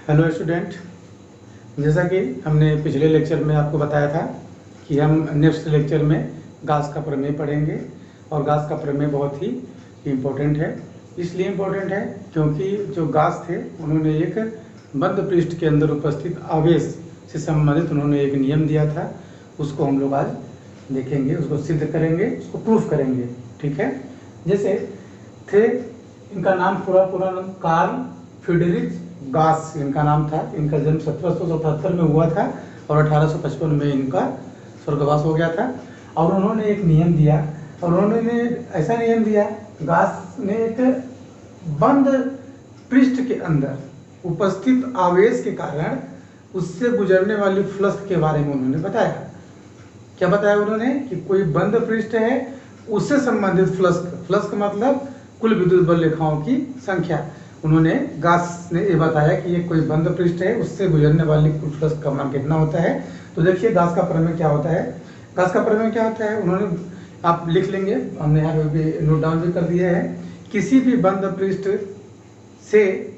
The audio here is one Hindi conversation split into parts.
हेलो स्टूडेंट, जैसा कि हमने पिछले लेक्चर में आपको बताया था कि हम नेक्स्ट लेक्चर में गास का प्रमेय पढ़ेंगे और गास का प्रमेय बहुत ही इम्पोर्टेंट है। इसलिए इम्पोर्टेंट है क्योंकि जो गास थे उन्होंने एक बंद पृष्ठ के अंदर उपस्थित आवेश से संबंधित उन्होंने एक नियम दिया था, उसको हम लोग आज देखेंगे, उसको सिद्ध करेंगे, उसको प्रूफ करेंगे। ठीक है। जैसे थे, इनका नाम पूरा नाम कार्ल फ्रीडरिच गास इनका नाम था। इनका जन्म 1777 में हुआ था और 1855 में इनका स्वर्गवास हो गया था। और उन्होंने एक नियम दिया, और उन्होंने ऐसा नियम दिया, गास ने एक बंद पृष्ठ के अंदर उपस्थित आवेश के कारण उससे गुजरने वाली फ्लक्स के बारे में उन्होंने बताया। क्या बताया उन्होंने? कि कोई बंद पृष्ठ है, उससे संबंधित फ्लक्स का मतलब कुल विद्युत बल रेखाओं की संख्या। उन्होंने गास ने ये बताया कि ये कोई बंद पृष्ठ है, उससे गुजरने वाली कुल फ्लक्स का मान कितना होता है। तो देखिए गास का प्रमेय क्या होता है। गास का प्रमेय क्या होता है उन्होंने, आप लिख लेंगे, हमने यहाँ पे भी नोट डाउन भी कर दिया है। किसी भी बंद पृष्ठ से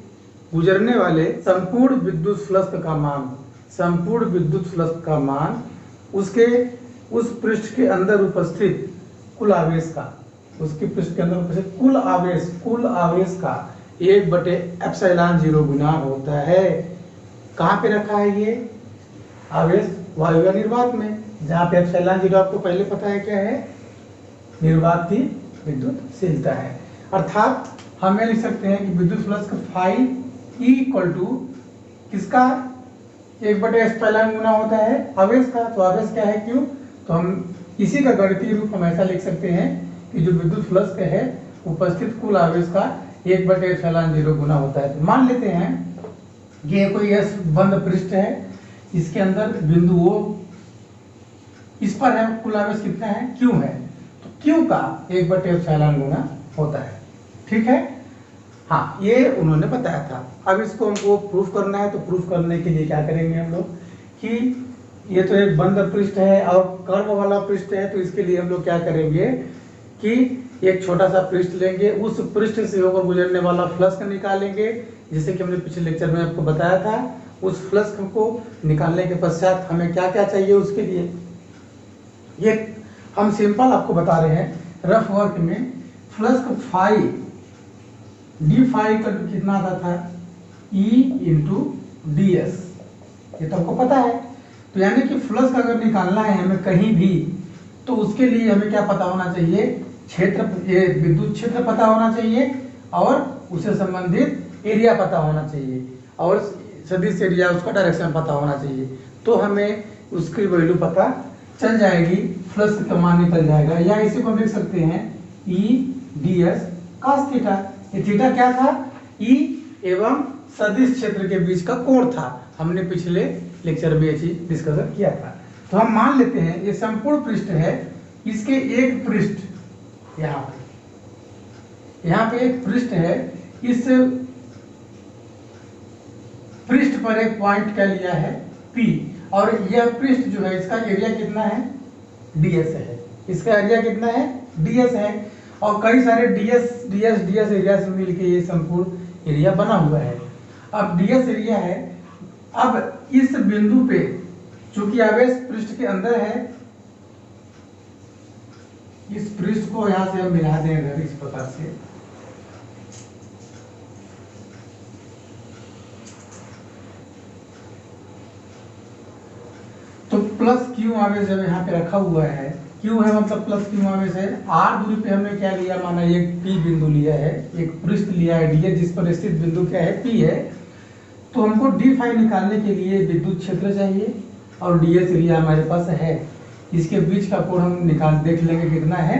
गुजरने वाले संपूर्ण विद्युत फ्लक्स का मान उसके उस पृष्ठ के अंदर उपस्थित कुल आवेश का, उसके पृष्ठ के अंदर उपस्थित कुल आवेश का 1/ε0 गुना होता है। कहाँ पे रखा है ये आवेश? वायु या निर्वात में, जहाँ पे ε0 आपको पहले पता है क्या है, निर्वात की विद्युतशीलता है। अर्थात हम ये लिख सकते हैं कि विद्युत flux phi E equal to किसका 1/ε गुना होता है आवेश का। तो आवेश क्या है, क्यों? तो हम इसी का गणितीय रूप हम ऐसा लिख सकते हैं कि जो विद्युत फ्लक्स है उपस्थित कुल आवेश का 1/ε0 गुना होता है। तो मान लेते हैं कि ये कोई S बंद पृष्ठ है, इसके अंदर बिंदु O इस पर है, कुल आवेश कितना है, Q है। तो Q का 1/ε गुना होता है। ठीक है। हाँ, ये उन्होंने बताया था। अब इसको हमको प्रूफ करना है, तो प्रूफ करने के लिए क्या करेंगे हम लोग कि ये तो एक बंद पृष्ठ है और कर्व वाला पृष्ठ है, तो इसके लिए हम लोग क्या करेंगे कि एक छोटा सा पृष्ठ लेंगे, उस पृष्ठ से होकर गुजरने वाला फ्लक्स निकालेंगे, जैसे कि हमने पिछले लेक्चर में आपको बताया था। उस फ्लक्स को निकालने के पश्चात हमें क्या क्या चाहिए उसके लिए, ये हम सिंपल आपको बता रहे हैं रफ वर्क में। फ्लक्स फाई डी फाई का कितना आता था, E × ds, ये तो आपको पता है। तो यानी कि फ्लक्स अगर निकालना है हमें कहीं भी, तो उसके लिए हमें क्या पता होना चाहिए, क्षेत्र, ये विद्युत क्षेत्र पता होना चाहिए और उससे संबंधित एरिया पता होना चाहिए और सदिश एरिया, उसका डायरेक्शन पता होना चाहिए। तो हमें उसकी वैल्यू पता चल जाएगी, फ्लक्स का मान निकल जाएगा। या इसी को हम लिख सकते हैं E ds cos थीटा। ये थीटा क्या था, E एवं सदिश क्षेत्र के बीच का कोण था। हमने पिछले लेक्चर में ये चीज डिस्कशन किया था। तो हम मान लेते हैं ये संपूर्ण पृष्ठ है, इसके एक पृष्ठ यहाँ पे एक पृष्ठ है, इस पृष्ठ पर एक पॉइंट क्या लिया है P, और यह पृष्ठ जो है इसका एरिया कितना है, ds है। इसका एरिया कितना है, ds है। और कई सारे ds एरिया से मिलके ये संपूर्ण एरिया बना हुआ है। अब ds एरिया है, अब इस बिंदु पे चूंकि आवेश पृष्ठ के अंदर है, इस पृष्ठ को यहां से हम मिला देंगे इस प्रकार से। तो प्लस Q आवेश जब यहाँ पे रखा हुआ है, Q है मतलब प्लस Q आवेश है। R दूरी पे हमने क्या लिया, माना एक P बिंदु लिया है, एक पृष्ठ लिया है ds, जिस पर स्थित बिंदु क्या है, P है। तो हमको d फाई निकालने के लिए विद्युत क्षेत्र चाहिए और ds एरिया हमारे पास है। इसके बीच का कोण हम देख लेंगे कितना है,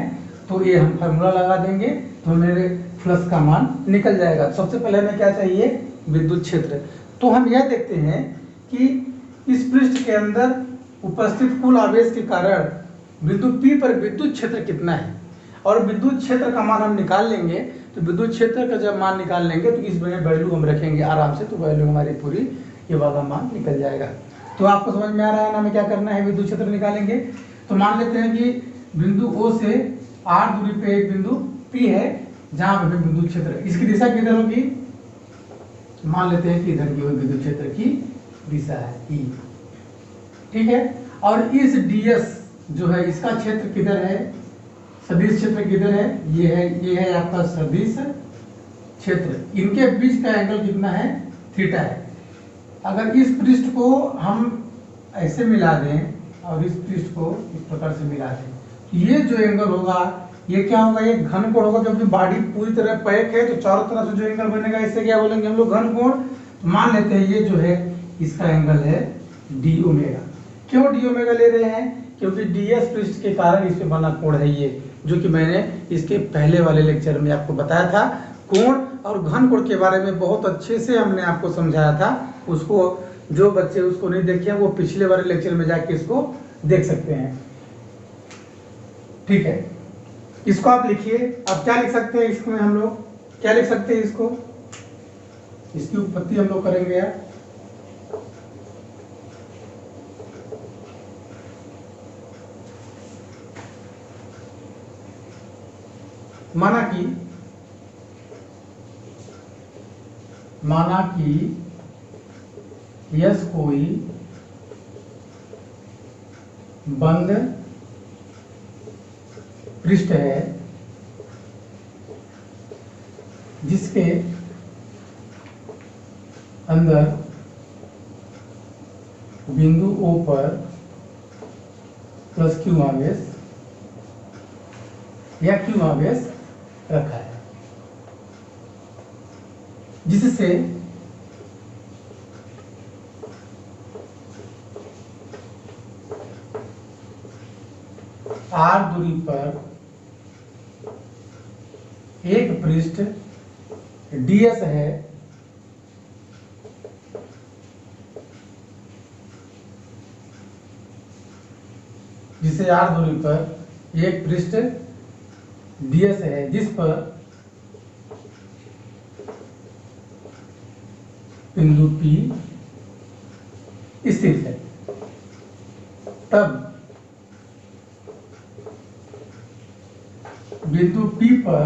तो ये हम फार्मूला लगा देंगे तो मेरे फ्लक्स का मान निकल जाएगा। सबसे पहले हमें क्या चाहिए, विद्युत क्षेत्र। तो हम यह देखते हैं कि इस पृष्ठ के अंदर उपस्थित कुल आवेश के कारण बिंदु P पर विद्युत क्षेत्र कितना है, और विद्युत क्षेत्र का मान हम निकाल लेंगे। तो विद्युत क्षेत्र का जब मान निकाल लेंगे तो इस वैल्यू हम रखेंगे आराम से, तो वैल्यू हमारी पूरी ये वाला मान निकल जाएगा। तो आपको समझ में आ रहा है ना हमें क्या करना है, विद्युत क्षेत्र निकालेंगे। तो मान लेते हैं कि बिंदु O से R दूरी पे एक बिंदु P है, जहां पे विद्युत क्षेत्र, इसकी दिशा किधर होगी, मान लेते हैं कि इधर की ओर विद्युत क्षेत्र की दिशा है ई, ठीक है। और इस ds जो है इसका क्षेत्र किधर है, सदिश क्षेत्र किधर है, ये है आपका सदिश क्षेत्र। इनके बीच का एंगल कितना है, थीटा है। अगर इस पृष्ठ को हम ऐसे मिला दें और इस पृष्ठ को इस प्रकार से मिला दें, तो ये जो एंगल होगा ये क्या होगा, ये घन कोण होगा, क्योंकि बॉडी पूरी तरह पैक है तो चारों तरफ से जो एंगल बनेगा इसे क्या बोलेंगे हम लोग, घन कोण। मान लेते हैं ये जो है इसका एंगल है डी ओमेगा। क्यों डी ओमेगा ले रहे हैं, क्योंकि डीएस पृष्ठ के कारण इस पे बना कोण है ये, जो कि मैंने इसके पहले वाले लेक्चर में आपको बताया था। कोण और घन कोण के बारे में बहुत अच्छे से हमने आपको समझाया था। उसको जो बच्चे उसको नहीं देखे वो पिछले वाले लेक्चर में जाके इसको देख सकते हैं, ठीक है। इसको आप लिखिए। अब क्या लिख सकते हैं इसमें, हम लोग क्या लिख सकते हैं इसको, इसकी उत्पत्ति हम लोग करेंगे यार। माना कि यस कोई बंद पृष्ठ है जिसके अंदर बिंदु O पर प्लस Q आवेश या Q आवेश रखा है, जिससे R दूरी पर एक पृष्ठ ds है जिसे R दूरी पर एक पृष्ठ ds है जिस पर बिंदु P स्थित है। तब बिंदु P पर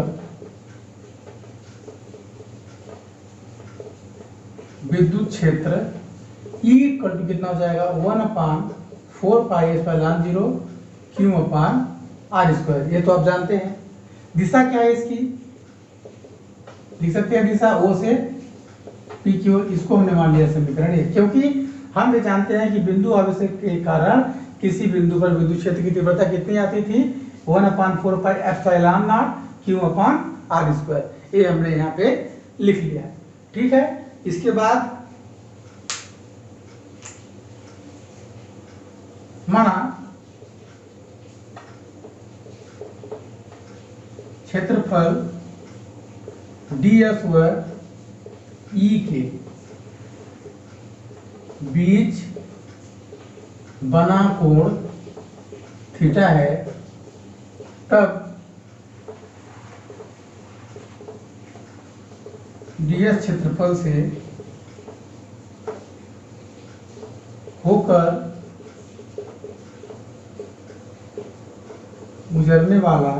विद्युत क्षेत्र E इक्वल टू कितना हो जाएगा, 1/4πε0 Q/r²। ये तो आप जानते हैं। दिशा क्या है इसकी, लिख सकते हैं दिशा O से P की ओर। इसको हमने मान लिया समीकरण 1, क्योंकि हम ये जानते हैं कि बिंदु आवेश के कारण किसी बिंदु पर विद्युत क्षेत्र की तीव्रता कितनी आती थी, 1/4πε0 Q/r²। ये हमने यहाँ पे लिख लिया, ठीक है। इसके बाद माना क्षेत्रफल ds व E के बीच बना कोण थीटा है, तब ds क्षेत्रफल से होकर गुजरने वाला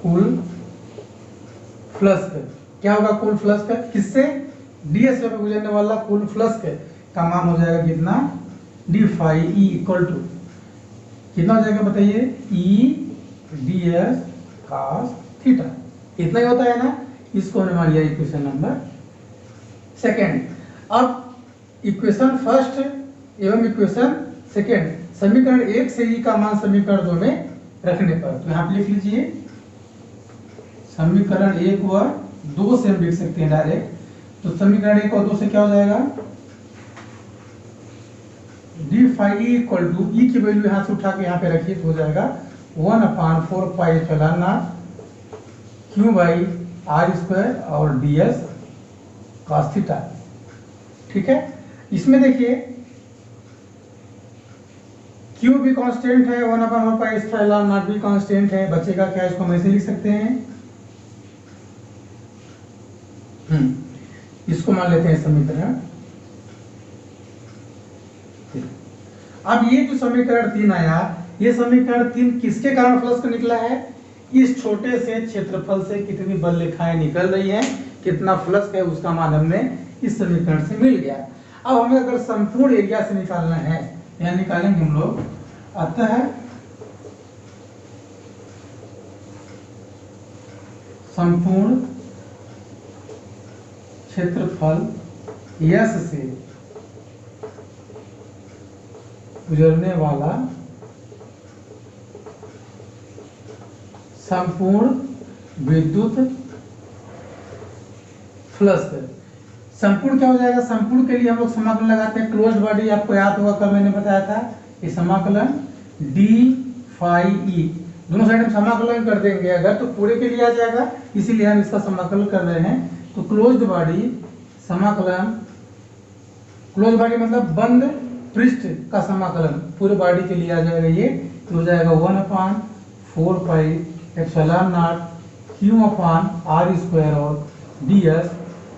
कुल फ्लक्स क्या होगा, कुल फ्लक्स किससे, ds से गुजरने वाला कुल फ्लक्स का मान हो जाएगा कितना, d phi E equal to कितना हो जाएगा बताइए, E ds cos थीटा। इतना ही होता है ना। इसको हमने मान लिया इक्वेशन नंबर सेकेंड। अब इक्वेशन फर्स्ट एवं इक्वेशन सेकेंड, समीकरण 1 से E का मान समीकरण 2 में रखने पर, तो यहाँ पे लिख लीजिए समीकरण 1 व 2 से हम लिख सकते हैं डायरेक्ट। तो समीकरण 1 और 2 से क्या हो जाएगा, d phi E equal to, E की वैल्यू यहाँ से उठा के यहाँ पे रखिए तो हो जाएगा 1/4πε0 Q/r² और ds cos थीटा, ठीक है। इसमें देखिए Q भी कांस्टेंट है, 1/4πε0 भी कांस्टेंट है, बचेगा क्या, इसको हम ऐसे लिख सकते हैं, इसको मान लेते हैं समीकरण। अब ये जो समीकरण 3 आया, ये समीकरण 3 किसके कारण फ्लक्स का निकला है, इस छोटे से क्षेत्रफल से कितनी बल रेखाएं निकल रही हैं, कितना फ्लक्स है, उसका मान हमने इस समीकरण से मिल गया। अब हमें अगर संपूर्ण एरिया से निकालना है, यहाँ निकालेंगे हम लोग। अतः संपूर्ण क्षेत्रफल यस से गुजरने वाला संपूर्ण विद्युत फ्लक्स। संपूर्ण क्या हो जाएगा? संपूर्ण के लिए हम लोग समाकलन लगाते हैं क्लोज्ड बॉडी, आपको याद होगा कल मैंने बताया था ये समाकलन डी फाई ई, दोनों साइड में समाकलन कर देंगे अगर तो पूरे के लिए आ जाएगा, इसीलिए हम इसका समाकलन कर रहे हैं। तो क्लोज्ड बॉडी समाकलन, क्लोज्ड बॉडी मतलब बंद पृष्ठ का समाकलन पूरे बॉडी के लिए आ जाएगा, ये तो हो जाएगा 1/4 pi epsilon naught q upon r square और डी एस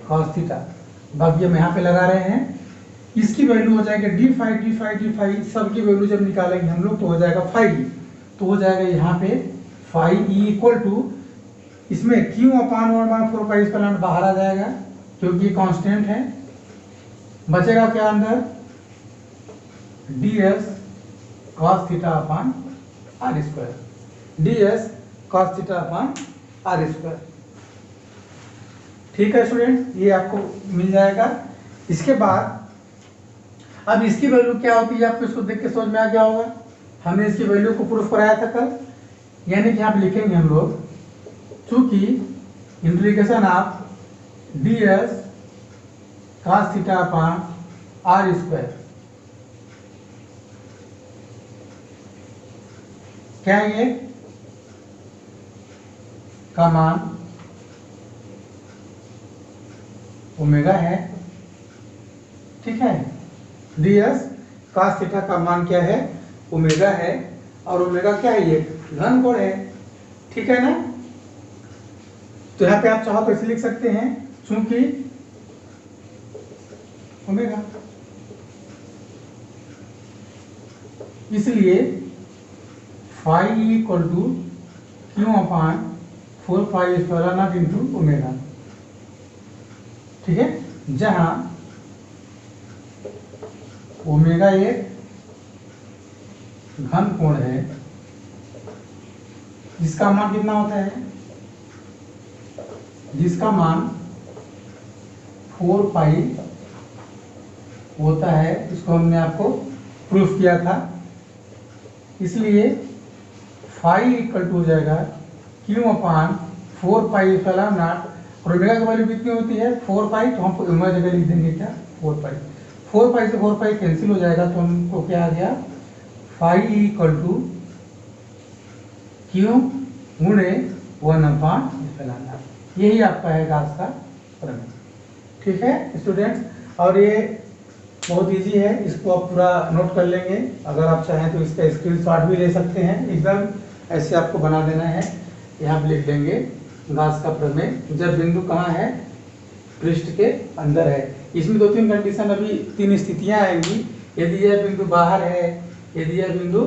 कॉस थीटा। बाकी हम यहाँ पे लगा रहे हैं, इसकी वैल्यू हो जाएगा डी फाई सबकी वैल्यू जब निकालेंगे हम लोग तो हो जाएगा फाई, तो हो जाएगा यहाँ पे फाई ई इक्वल टू, इसमें Q upon 1/4 pi epsilon not बाहर आ जाएगा क्योंकि ये कांस्टेंट है, बचेगा क्या अंदर? D s cos theta upon r square, d s cos theta upon r square. ठीक है स्टूडेंट, ये आपको मिल जाएगा। इसके बाद अब इसकी वैल्यू क्या होती है आपको इसको देख के समझ में आ गया होगा, हमने इसकी वैल्यू को प्रूफ कराया था कल, यानी कि यहाँ पे लिखेंगे हम लोग, चूंकि integration of d s cos theta upon r square क्या है, ये का मान ओमेगा है। ठीक है, डी एस कॉस थीटा का मान क्या है? ओमेगा है, और ओमेगा क्या है? ये घन कोण है। ठीक है ना, तो यहाँ पे आप चाहो तो ऐसे लिख सकते हैं, चूंकि ओमेगा, इसलिए phi equal to q upon 4 pi epsilon naught into omega. ठीक है, जहां ओमेगा एक घन कोण है जिसका मान कितना होता है? जिसका मान 4 पाई होता है, इसको हमने आपको प्रूफ किया था, इसलिए फाई इक्वल टू हो जाएगा Q upon 4 pi epsilon not, और ओमेगा की वैल्यू कितनी होती है? 4 पाई, तो हम ओमेगा जगह लिख देंगे क्या? 4 पाई। 4 पाई से 4 पाई कैंसिल हो जाएगा, तो हमको क्या आ गया? फाई इक्वल टू क्यू गुणे 1/एप्सिलॉन नॉट। यही आपका है गाउस का प्रमेय। ठीक है स्टूडेंट्स, और ये बहुत इजी है, इसको आप पूरा नोट कर लेंगे, अगर आप चाहें तो इसका स्क्रीनशॉट भी ले सकते हैं, एकदम ऐसे आपको बना देना है, यहाँ पे लिख देंगे गाउस का प्रमेय जब बिंदु कहाँ है? पृष्ठ के अंदर है। इसमें 2-3 कंडीशन, अभी 3 स्थितियां आएंगी, यदि यह बिंदु बाहर है, यदि यह बिंदु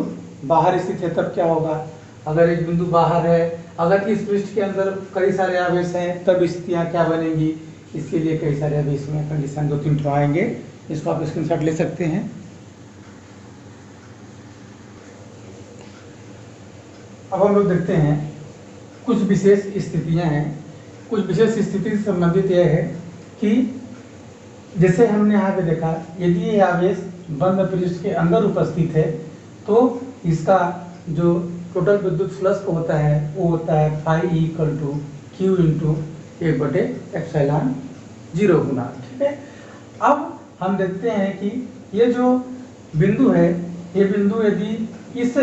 बाहर स्थित है तब क्या होगा, अगर एक बिंदु बाहर है, अगर इस पृष्ठ के अंदर कई सारे आवेश हैं तब स्थितियां क्या बनेंगी, इसके लिए कई सारे अभी इसमें कंडीशन 2-3 आएंगे, इसको आप स्क्रीनशॉट ले सकते हैं। अब हम लोग देखते हैं कुछ विशेष स्थितियां हैं, कुछ विशेष स्थिति से संबंधित यह है कि जैसे हमने यहाँ पे देखा, यदि ये आवेश बंद पृष्ठ के अंदर उपस्थित है तो इसका जो टोटल विद्युत फ्लक्स होता है वो होता है phi equal to q into one by epsilon 0 गुना। ठीक है, अब हम देखते हैं कि ये जो बिंदु है, ये बिंदु यदि इस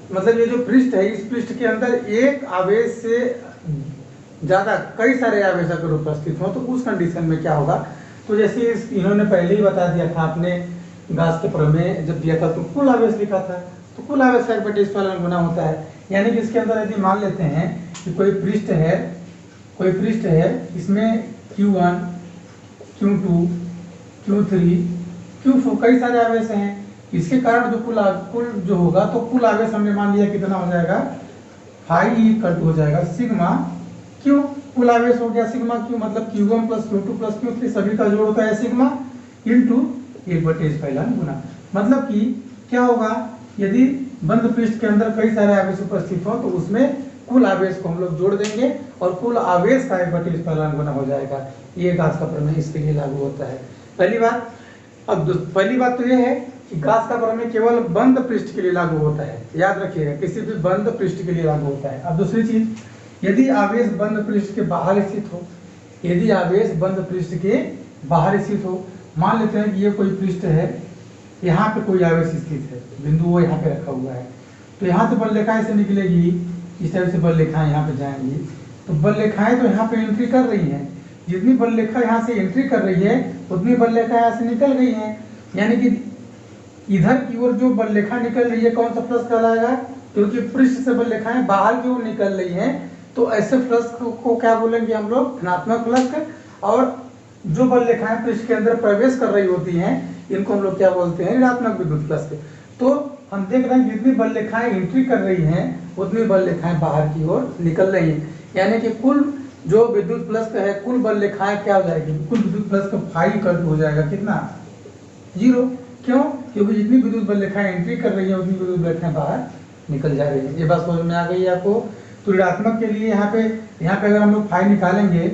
मतलब ये जो पृष्ठ है, इस पृष्ठ के अंदर एक आवेश से ज़्यादा कई सारे आवेश अगर उपस्थित हो तो उस कंडीशन में क्या होगा, तो जैसे इन्होंने पहले ही बता दिया था, आपने गाउस के प्रमेय जब दिया था तो कुल आवेश लिखा था, तो कुल आवेश 1/एप्सिलॉन गुना होता है, यानी कि इसके अंदर यदि मान लेते हैं कि कोई पृष्ठ है, इसमें Q1, Q2, Q3, Q4 कई सारे आवेश हैं, इसके कारण जो कुल जो होगा तो कुल आवेश हमने मान लिया कितना हो जाएगा फाई इक्वल टू हो जाएगा सिग्मा क्यू, कुल आवेश हो गया सिग्मा क्यू, मतलब Q1 plus Q2 plus Q3 सभी का जोड़ होता है सिग्मा इंटू 1/s फैलान गुना। मतलब कि क्या होगा, यदि बंद पृष्ठ के अंदर कई सारे आवेश उपस्थित हो तो उसमें कुल आवेश को हम लोग जोड़ देंगे और कुल आवेश का 1/s फैलान गुना हो जाएगा। ये गाउस का प्रमेय इसके लिए लागू होता है। पहली बात। अब पहली बात तो ये है कि गाउस का प्रमेय केवल बंद पृष्ठ के लिए लागू होता है, याद रखिएगा, किसी भी बंद पृष्ठ के लिए लागू होता है। अब दूसरी चीज, यदि आवेश बंद पृष्ठ के बाहर स्थित हो, यदि आवेश बंद पृष्ठ के बाहर स्थित हो, मान लेते हैं कि ये कोई पृष्ठ है, यहाँ पे कोई आवेश स्थित है, बिंदु वो यहाँ पे रखा हुआ है, तो यहाँ से बल रेखाएं से निकलेगी, इस टाइप से बल रेखाएं यहाँ पे जाएंगी, तो बल रेखाएं तो यहाँ पे एंट्री कर रही हैं, जितनी बल रेखा यहाँ से एंट्री कर रही है उतनी बल रेखा यहाँ से निकल गई है, यानी कि इधर की ओर जो बल रेखा निकल रही है कौन सा प्लस कहलाएगा, क्योंकि पृष्ठ से बल रेखाएं बाहर की ओर निकल रही हैं, तो ऐसे प्लस को क्या बोलेंगे हम लोग, धनात्मक प्लस। और जो बल रेखाएं पृष्ठ के अंदर प्रवेश कर रही होती हैं इनको हम लोग क्या बोलते हैं, ऋणात्मक विद्युत प्लस। तो हम देख रहे हैं जितनी बल रेखाएं एंट्री कर रही हैं उतनी बल रेखाएं बाहर की ओर निकल रही हैं, यानी कि कुल जो विद्युत प्लस का है, कुल बल रेखाएं क्या हो जाएगी, कुल विद्युत प्लस का फाई इक्वल टू हो जाएगा कितना, 0। क्यों, क्योंकि जितनी विद्युत बल रेखाएं एंट्री कर रही है उतनी विद्युत बल रेखाएं बाहर निकल जा रही है। ये बात समझ में आ गई आपको। तो ऋणात्मक के लिए यहाँ पे अगर हम लोग फाई निकालेंगे,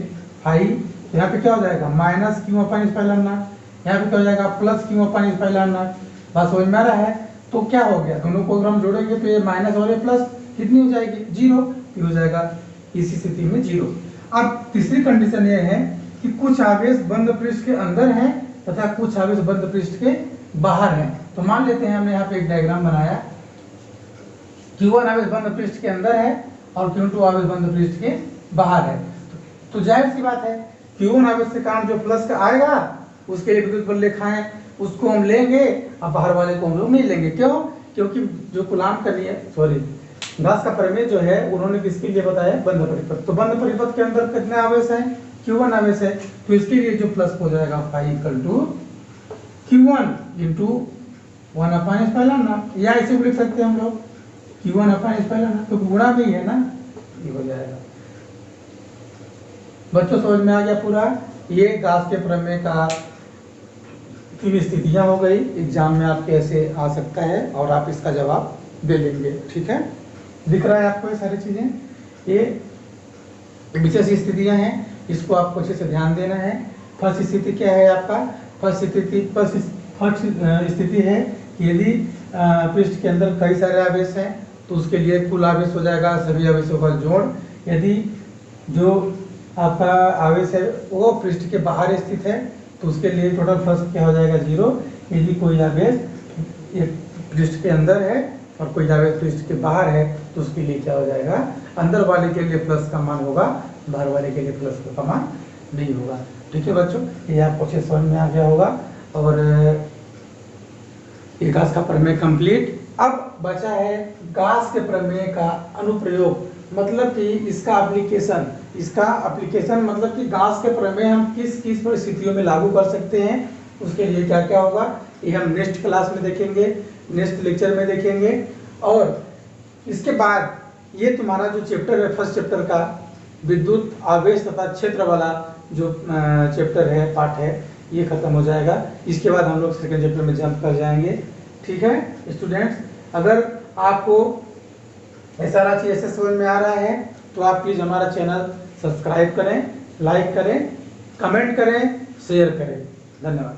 फाई तो यहाँ पे क्या हो जाएगा, माइनस क्यू अपन इस फैलान नॉट, यहाँ पे क्या हो जाएगा, प्लस क्यू अपन इस फैलान नॉट। बात समझ में आ रहा है। तो क्या हो गया, दोनों को अगर हम जोड़ेंगे तो ये माइनस और ये प्लस कितनी हो जाएगी, 0, हो जाएगा इसी स्थिति में 0। अब तीसरी कंडीशन ये है कि कुछ आवेश बंद पृष्ठ के अंदर है तथा कुछ आवेश बंद पृष्ठ के बाहर है। तो मान लेते हैं हमने यहाँ पे एक डायग्राम बनाया, Q1 आवेश बंद पृष्ठ के अंदर है और Q2 आवेश बंद पृष्ठ के बाहर है। तो जाहिर सी बात है Q1 आवेश के कारण जो प्लस का आएगा उसके लिए विद्युत बल रेखाएं उसको हम लेंगे और बाहर वाले को हम लोग नहीं लेंगे। क्यों, क्योंकि जो कूलाम का गाउस का प्रमेय जो है उन्होंने किसके लिए बताया, बंद परिपथ। तो बंद परिपथ के अंदर कितने आवेश हैं, Q1 आवेश है, तो इसके लिए जो प्लस हो जाएगा phi equal to Q1 into 1/s epsilon naught, या इसे भी लिख सकते हैं हम लोग Q1/s फैलान नॉट, तो गुणा भी है ना, ये हो जाएगा। बच्चों समझ में आ गया पूरा। ये गाउस के प्रमेय का 3 स्थितियां हो गई, एग्जाम में आपके ऐसे आ सकता है और आप इसका जवाब दे लेंगे। ठीक है, दिख रहा है आपको ये सारी चीजें, ये विशेष स्थितियां हैं, इसको आपको अच्छे से ध्यान देना है। फर्स्ट स्थिति क्या है आपका, फर्स्ट स्थिति है कि यदि पृष्ठ के अंदर कई सारे आवेश हैं तो उसके लिए कुल आवेश हो जाएगा सभी आवेशों का जोड़। यदि जो आपका आवेश है वो पृष्ठ के बाहर स्थित है तो उसके लिए टोटल फ्लक्स क्या हो जाएगा, 0। यदि कोई आवेश पृष्ठ के अंदर है और कोई आवेश पृष्ठ के बाहर है तो उसके लिए क्या हो जाएगा, अंदर वाले के लिए प्लस का मान होगा, बाहर वाले के लिए प्लस का मान नहीं होगा। ठीक है बच्चों, ये आपको अच्छे समझ में आ गया होगा और ये गाउस का प्रमेय कंप्लीट। अब बचा है गाउस के प्रमेय का अनुप्रयोग, मतलब कि इसका एप्लीकेशन मतलब कि गाउस के प्रमेय हम किस किस परिस्थितियों में लागू कर सकते हैं, उसके लिए क्या क्या होगा ये हम नेक्स्ट क्लास में देखेंगे, नेक्स्ट लेक्चर में देखेंगे। और इसके बाद ये तुम्हारा जो चैप्टर है फर्स्ट चैप्टर का विद्युत आवेश तथा क्षेत्र वाला जो चैप्टर है, पार्ट है, ये खत्म हो जाएगा। इसके बाद हम लोग सेकंड चैप्टर में जंप कर जाएंगे। ठीक है स्टूडेंट्स, अगर आपको सारा चीज ऐसे समझ में आ रहा है तो आप प्लीज हमारा चैनल सब्सक्राइब करें, लाइक करें, कमेंट करें, शेयर करें। धन्यवाद।